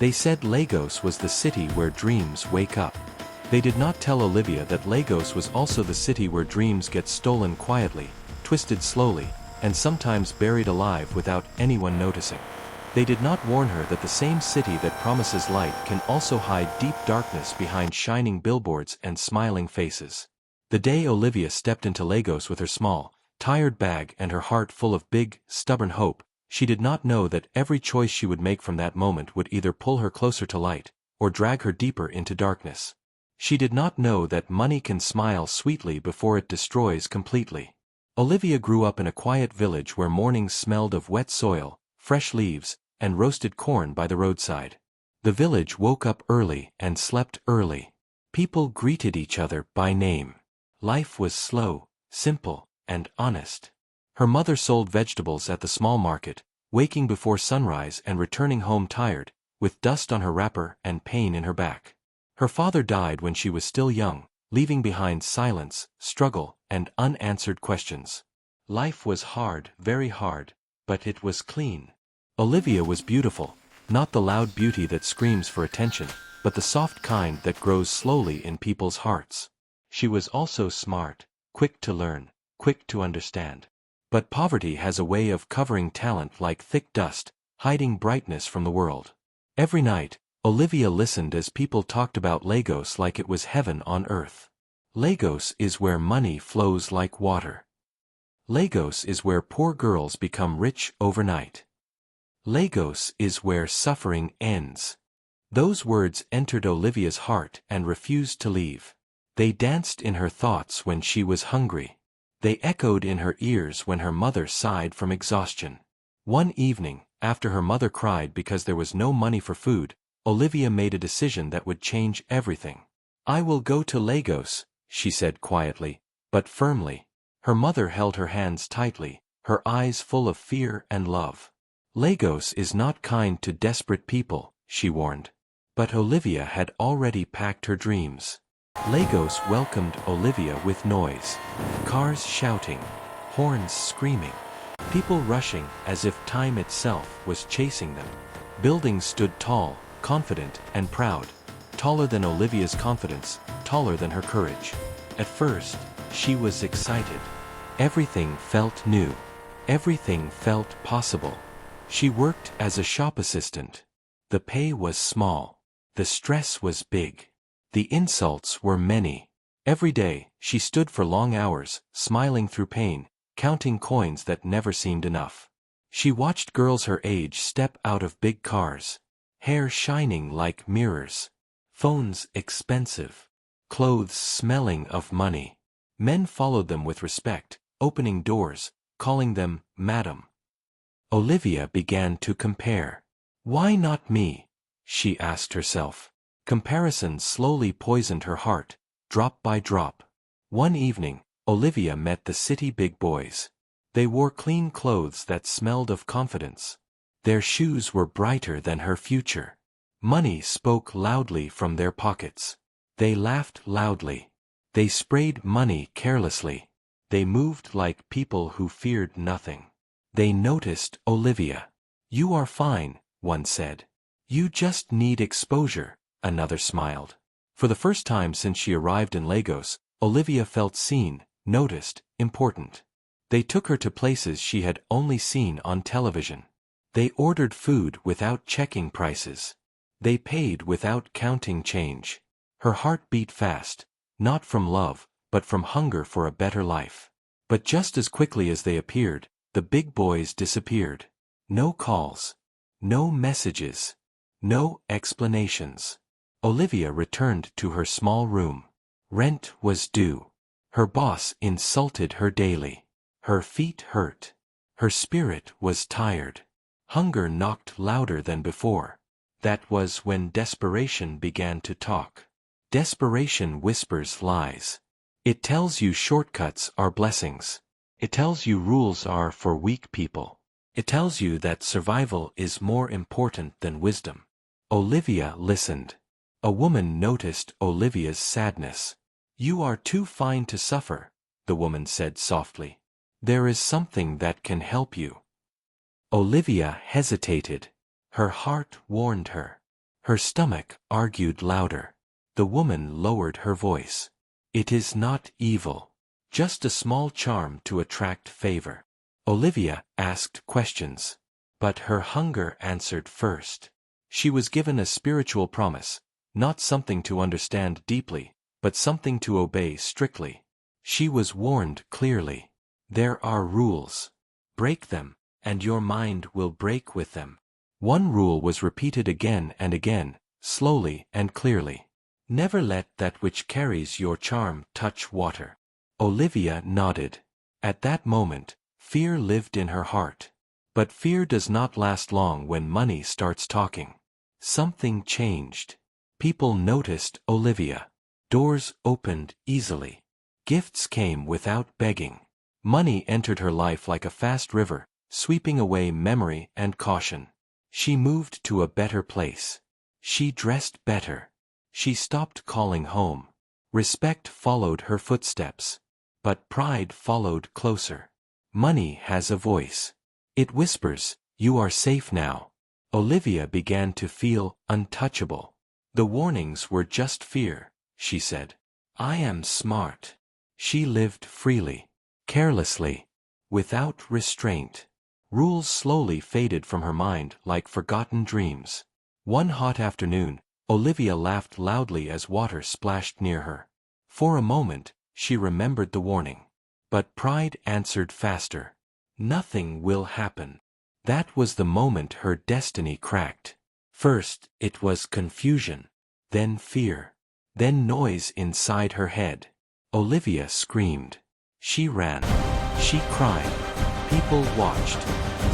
They said Lagos was the city where dreams wake up. They did not tell Olivia that Lagos was also the city where dreams get stolen quietly, twisted slowly, and sometimes buried alive without anyone noticing. They did not warn her that the same city that promises light can also hide deep darkness behind shining billboards and smiling faces. The day Olivia stepped into Lagos with her small, tired bag and her heart full of big, stubborn hope, she did not know that every choice she would make from that moment would either pull her closer to light, or drag her deeper into darkness. She did not know that money can smile sweetly before it destroys completely. Olivia grew up in a quiet village where mornings smelled of wet soil, fresh leaves, and roasted corn by the roadside. The village woke up early and slept early. People greeted each other by name. Life was slow, simple, and honest. Her mother sold vegetables at the small market, waking before sunrise and returning home tired, with dust on her wrapper and pain in her back. Her father died when she was still young, leaving behind silence, struggle, and unanswered questions. Life was hard, very hard, but it was clean. Olivia was beautiful, not the loud beauty that screams for attention, but the soft kind that grows slowly in people's hearts. She was also smart, quick to learn, quick to understand. But poverty has a way of covering talent like thick dust, hiding brightness from the world. Every night, Olivia listened as people talked about Lagos like it was heaven on earth. Lagos is where money flows like water. Lagos is where poor girls become rich overnight. Lagos is where suffering ends. Those words entered Olivia's heart and refused to leave. They danced in her thoughts when she was hungry. They echoed in her ears when her mother sighed from exhaustion. One evening, after her mother cried because there was no money for food, Olivia made a decision that would change everything. "I will go to Lagos," she said quietly, but firmly. Her mother held her hands tightly, her eyes full of fear and love. "Lagos is not kind to desperate people," she warned. But Olivia had already packed her dreams. Lagos welcomed Olivia with noise. Cars shouting, horns screaming, people rushing as if time itself was chasing them. Buildings stood tall, confident and proud, taller than Olivia's confidence, taller than her courage. At first, she was excited. Everything felt new. Everything felt possible. She worked as a shop assistant. The pay was small. The stress was big. The insults were many. Every day, she stood for long hours, smiling through pain, counting coins that never seemed enough. She watched girls her age step out of big cars, hair shining like mirrors, phones expensive, clothes smelling of money. Men followed them with respect, opening doors, calling them Madam. Olivia began to compare. "Why not me?" she asked herself. Comparison slowly poisoned her heart, drop by drop. One evening, Olivia met the city big boys. They wore clean clothes that smelled of confidence. Their shoes were brighter than her future. Money spoke loudly from their pockets. They laughed loudly. They sprayed money carelessly. They moved like people who feared nothing. They noticed Olivia. "You are fine," one said. "You just need exposure," another smiled. For the first time since she arrived in Lagos, Olivia felt seen, noticed, important. They took her to places she had only seen on television. They ordered food without checking prices. They paid without counting change. Her heart beat fast, not from love, but from hunger for a better life. But just as quickly as they appeared, the big boys disappeared. No calls. No messages. No explanations. Olivia returned to her small room. Rent was due. Her boss insulted her daily. Her feet hurt. Her spirit was tired. Hunger knocked louder than before. That was when desperation began to talk. Desperation whispers lies. It tells you shortcuts are blessings. It tells you rules are for weak people. It tells you that survival is more important than wisdom. Olivia listened. A woman noticed Olivia's sadness. "You are too fine to suffer," the woman said softly. "There is something that can help you." Olivia hesitated. Her heart warned her. Her stomach argued louder. The woman lowered her voice. It is not evil. Just a small charm to attract favor. Olivia asked questions. But her hunger answered first. She was given a spiritual promise, not something to understand deeply, but something to obey strictly. She was warned clearly. There are rules. Break them, and your mind will break with them. One rule was repeated again and again, slowly and clearly. Never let that which carries your charm touch water. Olivia nodded. At that moment, fear lived in her heart. But fear does not last long when money starts talking. Something changed. People noticed Olivia. Doors opened easily. Gifts came without begging. Money entered her life like a fast river, sweeping away memory and caution. She moved to a better place. She dressed better. She stopped calling home. Respect followed her footsteps. But pride followed closer. Money has a voice. It whispers, "You are safe now." Olivia began to feel untouchable. The warnings were just fear, she said. I am smart. She lived freely, carelessly, without restraint. Rules slowly faded from her mind like forgotten dreams. One hot afternoon, Olivia laughed loudly as water splashed near her. For a moment, she remembered the warning. But pride answered faster. Nothing will happen. That was the moment her destiny cracked. First, it was confusion, then fear, then noise inside her head. Olivia screamed. She ran. She cried. People watched.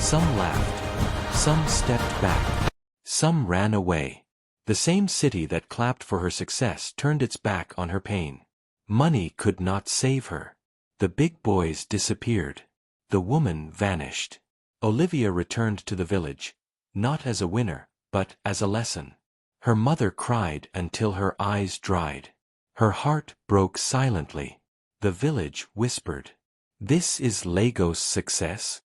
Some laughed. Some stepped back. Some ran away. The same city that clapped for her success turned its back on her pain. Money could not save her. The big boys disappeared. The woman vanished. Olivia returned to the village, not as a winner, but as a lesson. Her mother cried until her eyes dried. Her heart broke silently. The village whispered, "This is Lagos success?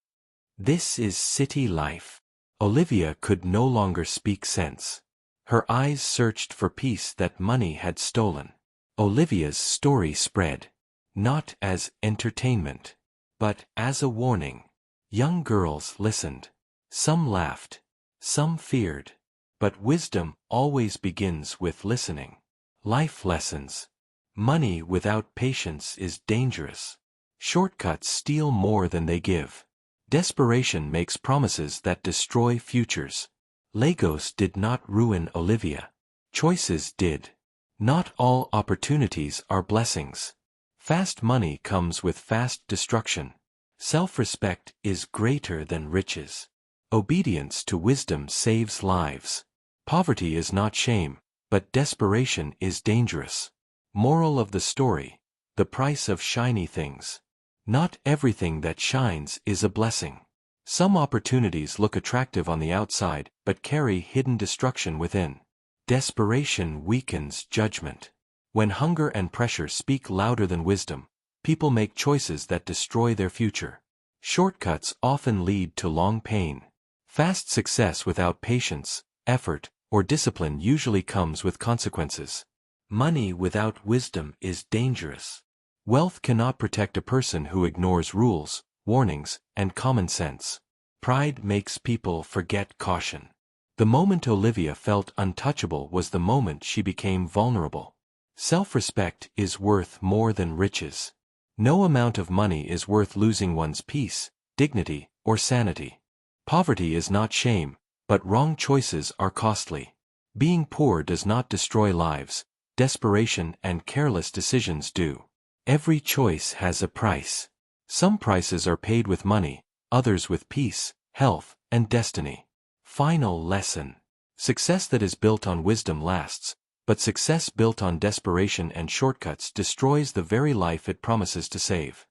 This is city life." Olivia could no longer speak sense. Her eyes searched for peace that money had stolen. Olivia's story spread, not as entertainment, but as a warning. Young girls listened. Some laughed. Some feared. But wisdom always begins with listening. Life lessons. Money without patience is dangerous. Shortcuts steal more than they give. Desperation makes promises that destroy futures. Lagos did not ruin Olivia. Choices did. Not all opportunities are blessings. Fast money comes with fast destruction. Self-respect is greater than riches. Obedience to wisdom saves lives. Poverty is not shame, but desperation is dangerous. Moral of the story: the price of shiny things. Not everything that shines is a blessing. Some opportunities look attractive on the outside, but carry hidden destruction within. Desperation weakens judgment. When hunger and pressure speak louder than wisdom, people make choices that destroy their future. Shortcuts often lead to long pain. Fast success without patience, effort, or discipline usually comes with consequences. Money without wisdom is dangerous. Wealth cannot protect a person who ignores rules, warnings, and common sense. Pride makes people forget caution. The moment Olivia felt untouchable was the moment she became vulnerable. Self-respect is worth more than riches. No amount of money is worth losing one's peace, dignity, or sanity. Poverty is not shame, but wrong choices are costly. Being poor does not destroy lives. Desperation and careless decisions do. Every choice has a price. Some prices are paid with money, others with peace, health, and destiny. Final lesson. Success that is built on wisdom lasts, but success built on desperation and shortcuts destroys the very life it promises to save.